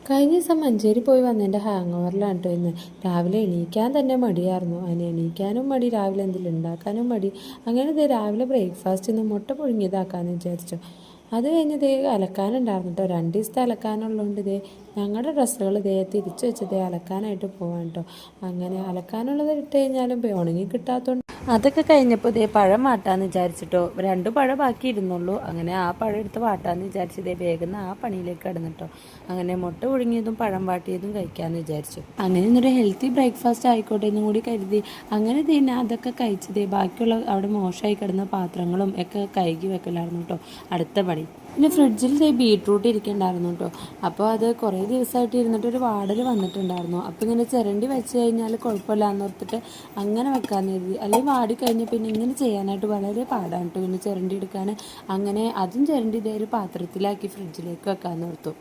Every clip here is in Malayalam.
കഴിഞ്ഞ ദിവസം മഞ്ചേരി പോയി വന്നതിൻ്റെ ഹാങ് ഓവറിലാണ് കേട്ടോ ഇന്ന്. രാവിലെ എണീക്കാൻ തന്നെ മടിയായിരുന്നു. അതിന് എണീക്കാനും മടി, രാവിലെ എന്തെങ്കിലും ഉണ്ടാക്കാനും മടി. അങ്ങനെ ഇത് രാവിലെ ബ്രേക്ക്ഫാസ്റ്റ് ഇന്ന് മുട്ട പുഴുങ്ങിയതാക്കാമെന്ന് വിചാരിച്ചു. അത് കഴിഞ്ഞ് ഇതേ അലക്കാനുണ്ടായിരുന്നു കേട്ടോ. 2 ദിവസത്തെ അലക്കാനുള്ളതുകൊണ്ട് ഇതേ ഞങ്ങളുടെ ഡ്രസ്സുകൾ ഇതേ തിരിച്ചു വെച്ചതേ അലക്കാനായിട്ട് പോകാൻ കേട്ടോ. അങ്ങനെ അലക്കാനുള്ളത് ഇട്ട് കഴിഞ്ഞാലും ഉണങ്ങി കിട്ടാത്തതുകൊണ്ട് അതൊക്കെ കഴിഞ്ഞപ്പോൾ ഇതേ പഴം വാട്ടാന്ന് വിചാരിച്ചിട്ടോ. 2 പഴം ബാക്കി ഇരുന്നുള്ളൂ. അങ്ങനെ ആ പഴം എടുത്ത് വാട്ടാന്ന് വിചാരിച്ചതേ വേഗം ആ പണിയിലേക്ക് കിടന്നിട്ടോ. അങ്ങനെ മുട്ട പുഴുങ്ങിയതും പഴം വാട്ടിയതും കഴിക്കാമെന്ന് വിചാരിച്ചു. അങ്ങനെ ഇന്നൊരു ഹെൽത്തി ബ്രേക്ക്ഫാസ്റ്റ് ആയിക്കോട്ടെ എന്നും കൂടി കരുതി അങ്ങനെ തന്നെ അതൊക്കെ കഴിച്ചതേ ബാക്കിയുള്ള അവിടെ മോശമായി കിടന്ന പാത്രങ്ങളും ഒക്കെ കഴുകി വെക്കലായിരുന്നു കേട്ടോ അടുത്ത പണി. പിന്നെ ഫ്രിഡ്ജിൽ ബീട്രൂട്ട് ഇരിക്കണ്ടായിരുന്നു കേട്ടോ. അപ്പോൾ അത് കുറേ ദിവസമായിട്ട് ഇരുന്നിട്ട് ഒരു വാടൽ വന്നിട്ടുണ്ടായിരുന്നു. അപ്പോൾ ഇങ്ങനെ ചിരണ്ടി വെച്ച് കഴിഞ്ഞാൽ കുഴപ്പമില്ലാന്ന് ഓർത്തിട്ട് അങ്ങനെ വെക്കാമെന്ന് കരുതി. അല്ലെങ്കിൽ വാടി കഴിഞ്ഞാൽ പിന്നെ ഇങ്ങനെ ചെയ്യാനായിട്ട് വളരെ പാടാണ് കേട്ടോ. പിന്നെ ചിരണ്ടി എടുക്കാൻ അങ്ങനെ അതും ചിരണ്ടി ഇതേ ഒരു പാത്രത്തിലാക്കി ഫ്രിഡ്ജിലേക്ക് വെക്കാമെന്ന് ഓർത്തു.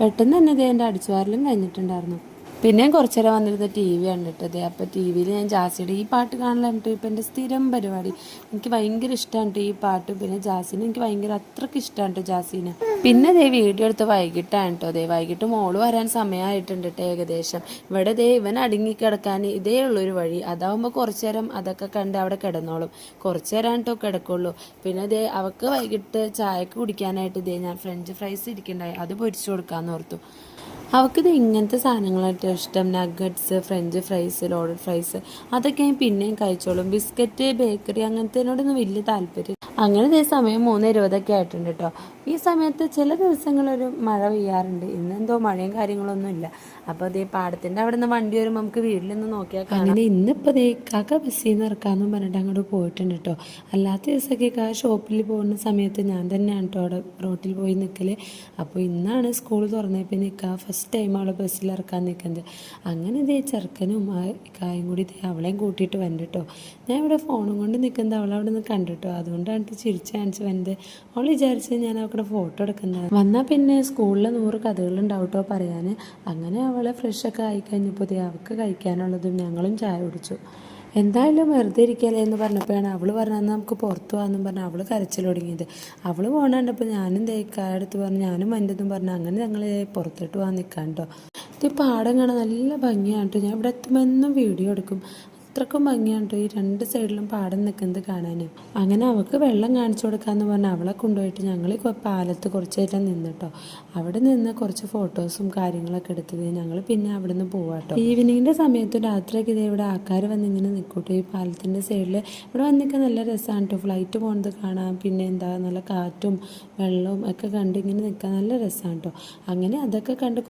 പെട്ടെന്ന് തന്നെ ഇതേ എൻ്റെ അടിച്ചുവാരലും കഴിഞ്ഞിട്ടുണ്ടായിരുന്നു. പിന്നെ കുറച്ചു നേരം വന്നിരുന്ന ടി വി കണ്ടിട്ടത്. അപ്പോൾ ടി വിയിൽ ഞാൻ ജാസിയുടെ ഈ പാട്ട് കാണലുണ്ട്. ഇപ്പം എൻ്റെ സ്ഥിരം പരിപാടി. എനിക്ക് ഭയങ്കര ഇഷ്ടമാണ് ഈ പാട്ട്. പിന്നെ ജാസിനെ എനിക്ക് ഭയങ്കര അത്രയ്ക്ക് ഇഷ്ടമാണ് ജാസിനെ. പിന്നെ വീഡിയോ എടുത്ത് വൈകിട്ടാണ് കേട്ടോ. വൈകിട്ട് മോള് വരാൻ സമയമായിട്ടുണ്ട് കേട്ടോ ഏകദേശം. ഇവിടെ ഇവൻ അടുങ്ങിക്കിടക്കാൻ ഇതേ ഉള്ളൊരു വഴി. അതാവുമ്പോൾ കുറച്ചു നേരം അതൊക്കെ കണ്ട് അവിടെ കിടന്നോളും. കുറച്ചു നേരം കേട്ടോ കിടക്കുള്ളൂ. പിന്നെ അവൾക്ക് വൈകിട്ട് ചായക്ക് കുടിക്കാനായിട്ട് ഞാൻ ഫ്രഞ്ച് ഫ്രൈസ് ഇരിക്കണ്ടായി, അത് പൊരിച്ചു കൊടുക്കാമെന്ന് ഓർത്തു. അവൾക്കിത് ഇങ്ങനത്തെ സാധനങ്ങളായിട്ട് ഇഷ്ടം. Nuggets, French fries, loaded fries അതൊക്കെ ഞാൻ പിന്നെയും കഴിച്ചോളും. ബിസ്ക്കറ്റ്, ബേക്കറി അങ്ങനത്തേനോടൊന്നും വലിയ താല്പര്യം. അങ്ങനെ സമയം 3:20 ആയിട്ടുണ്ട് കേട്ടോ. ഈ സമയത്ത് ചില ദിവസങ്ങളൊരു മഴ പെയ്യാറുണ്ട്. ഇന്നെന്തോ മഴയും കാര്യങ്ങളൊന്നും ഇല്ല. അപ്പോൾ പാടത്തിൻ്റെ അവിടെ നിന്ന് വണ്ടി വരുമ്പോൾ നമുക്ക് വീട്ടിൽ നിന്ന് നോക്കിയാൽ അങ്ങനെ ഇന്നിപ്പോൾ കാക്ക ബസ്സിൽ നിന്ന് ഇറക്കാമെന്നും പറഞ്ഞിട്ട് അങ്ങോട്ട് പോയിട്ടുണ്ട് കേട്ടോ. അല്ലാത്ത ദിവസമൊക്കെ ഷോപ്പിൽ പോകുന്ന സമയത്ത് ഞാൻ തന്നെയാണ് കേട്ടോ അവിടെ റോട്ടിൽ പോയി നിൽക്കൽ. അപ്പോൾ ഇന്നാണ് സ്കൂൾ തുറന്നപ്പോൾ നിൽക്കുക. ഫസ്റ്റ് ടൈം അവളെ ബസ്സിൽ ഇറക്കാൻ നിൽക്കുന്നത്. അങ്ങനെ ചെറുക്കനും കായും കൂടി അവളെയും കൂട്ടിയിട്ട് വന്നു കേട്ടോ. ഞാൻ ഇവിടെ ഫോണും കൊണ്ട് നിൽക്കുന്നത് അവളവിടെ നിന്ന് കണ്ടിട്ടോ. അതുകൊണ്ടാണ് ചിരിച്ച് കാണിച്ച് വന്നത്. അവൾ വിചാരിച്ച് ഞാൻ അവളുടെ ഫോട്ടോ എടുക്കുന്നത്. വന്നാൽ പിന്നെ സ്കൂളിൽ 100 കഥകളുണ്ടാവും കേട്ടോ പറയാൻ. അങ്ങനെ അവളെ ഫ്രഷൊക്കെ ആയിക്കഴിഞ്ഞപ്പോൾ അവൾക്ക് കഴിക്കാനുള്ളതും ഞങ്ങളും ചായ കുടിച്ചു. എന്തായാലും വെറുതെ ഇരിക്കല്ലേ എന്ന് പറഞ്ഞപ്പോഴാണ് അവൾ പറഞ്ഞാൽ നമുക്ക് പുറത്തു പോകാമെന്നും പറഞ്ഞാൽ അവൾ കരച്ചിൽ തുടങ്ങിയത്. അവൾ പോകണണ്ടപ്പോൾ ഞാനും കാടുത്ത് പറഞ്ഞു, ഞാനും എൻ്റെതും പറഞ്ഞു. അങ്ങനെ ഞങ്ങൾ പുറത്തോട്ട് പോകാൻ നിൽക്കാം കേട്ടോ. ഇത് പാടം കാണാൻ നല്ല ഭംഗിയാണ് കേട്ടോ. ഞാൻ ഇവിടെ എത്തുമ്പോൾ എന്നും വീഡിയോ എടുക്കും. അത്രക്കും ഭംഗിയാണ് കേട്ടോ ഈ 2 സൈഡിലും പാടം നിൽക്കുന്നത് കാണാൻ. അങ്ങനെ അവൾക്ക് വെള്ളം കാണിച്ചു കൊടുക്കാമെന്ന് പറഞ്ഞാൽ അവളെ കൊണ്ടുപോയിട്ട് ഞങ്ങൾ പാലത്ത് കുറച്ച് നേരം നിന്നിട്ടോ. അവിടെ നിന്ന് കുറച്ച് ഫോട്ടോസും കാര്യങ്ങളൊക്കെ എടുത്തത് ഞങ്ങൾ പിന്നെ അവിടെ നിന്ന് പോവാട്ടോ. ഈവനിങ്ങിൻ്റെ സമയത്ത് രാത്രിയൊക്കെ ഇവിടെ ആൾക്കാർ വന്നിങ്ങനെ നിൽക്കൂട്ടോ ഈ പാലത്തിൻ്റെ സൈഡിൽ. ഇവിടെ വന്നിക്കാൻ നല്ല രസമാണ് കേട്ടോ. ഫ്ലൈറ്റ് പോകുന്നത് കാണാം. പിന്നെ നല്ല കാറ്റും വെള്ളവും ഒക്കെ കണ്ട് ഇങ്ങനെ നിൽക്കാൻ നല്ല രസമാണ് കേട്ടോ. അങ്ങനെ അതൊക്കെ കണ്ട്